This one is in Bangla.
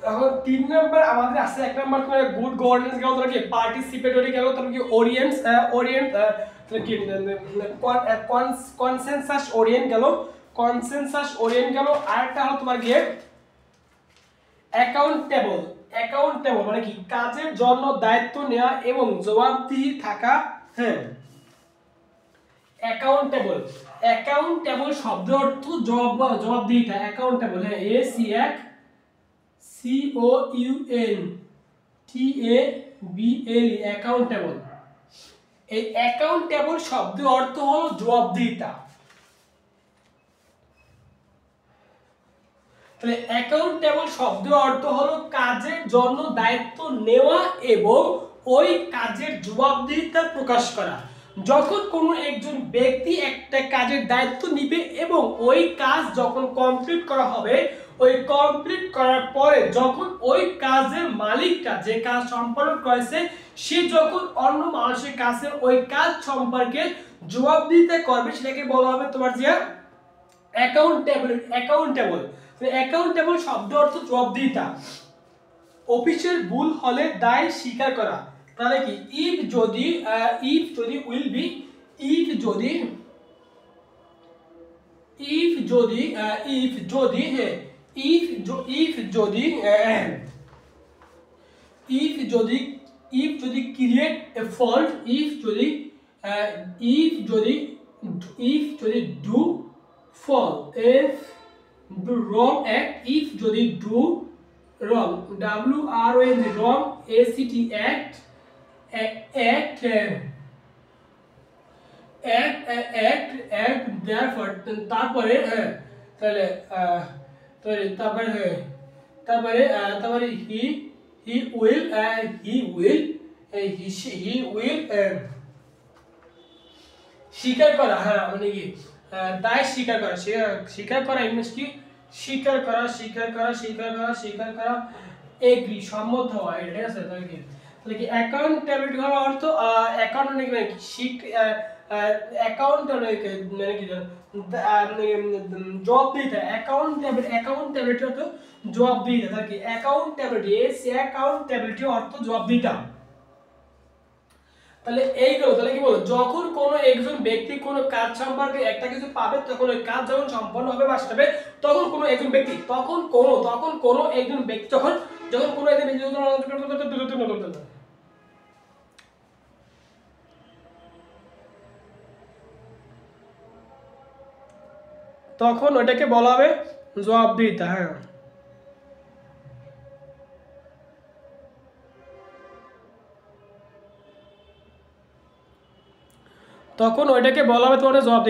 এখন 3 নাম্বার আমাদের আছে, 1 নাম্বার তোমার গুড গভর্নেন্স গেল, তোমার কি পার্টিসিপেটরি গেল, তোমার কি ওরিয়েন্ট কি কনসেনসাস ওরিয়েন্ট গেল, আরেকটা হলো তোমার গিয়ে অ্যাকাউন্টেবল মানে কি কাজের জন্য দায়িত্ব নেওয়া এবং জবাবদিহি থাকা। হ্যাঁ, অ্যাকাউন্টেবল শব্দের অর্থ জবাবদিহিতা, অ্যাকাউন্টেবল। হ্যাঁ, COUNTABLE, অ্যাকাউন্টেবল। এই অ্যাকাউন্টেবল শব্দের অর্থ হলো জবাবদিহিতা। তাহলে অ্যাকাউন্টেবল শব্দের অর্থ হলো কাজের জন্য দায়িত্ব নেওয়া এবং ওই কাজের জবাবদিহিতা প্রকাশ করা। যখন কোনো একজন ব্যক্তি একটা কাজের দায়িত্ব নিবে এবং ওই কাজ যখন কমপ্লিট করা হবে, ওই কমপ্লিট করার পরে যখন ওই কাজের মালিকটা যে কাজ সম্পাদন করেছে সে যখন অন্য মানুষের কাছে ওই কাজ সম্পর্কে জবাবদিহিতা করবে, সেটাকে বলা হবে তোমার যে অ্যাকাউন্টেবল। অ্যাকাউন্টেবল শব্দ অর্থ জবাবদিহিতা। অফিসের ভুল হলে দায় স্বীকার করা, তাহলে কি ইফ যদি উইল বি, ইফ যদি ক্রিয়েট এ ফল্ট, ইফ যদি do fall, if do wrong act, if যদি do wrong, WRONG wrong, ACT act, therefore তারপরে তারপরে he will স্বীকার করা। হ্যাঁ, মানে কি দায় স্বীকার করা, স্বীকার করা ইংলিশ কি স্বীকার করা, এগ্রি সম্মত হওয়া, ঠিক আছে। তাহলে কি অ্যাকাউন্টেবিলিটি হওয়ার অর্থ অ্যাকাউন্ট মানে কি অ্যাকাউন্ট মানে কি জবাবদিহিতা, অ্যাকাউন্টেবিলিটি অর্থ জবাবদিহিতা। তাহলে কি অ্যাকাউন্টেবিলিটি অর্থ জবাবদিহিতা। তাহলে এইগুলো, তাহলে কি বলবো, যখন কোনো একজন ব্যক্তি কোনো কাজ সম্পর্কে একটা কিছু পাবে, তখন ওই কাজ যখন সম্পন্ন হবে বা হবে, তখন কোনো একজন ব্যক্তি যখন কোনো একজন ব্যক্তি তখন ওটাকে বলা হবে জবাবদিহিতা। হ্যাঁ, তখন ওইটাকে বলা হবে তোমার জবাবদিহিতা।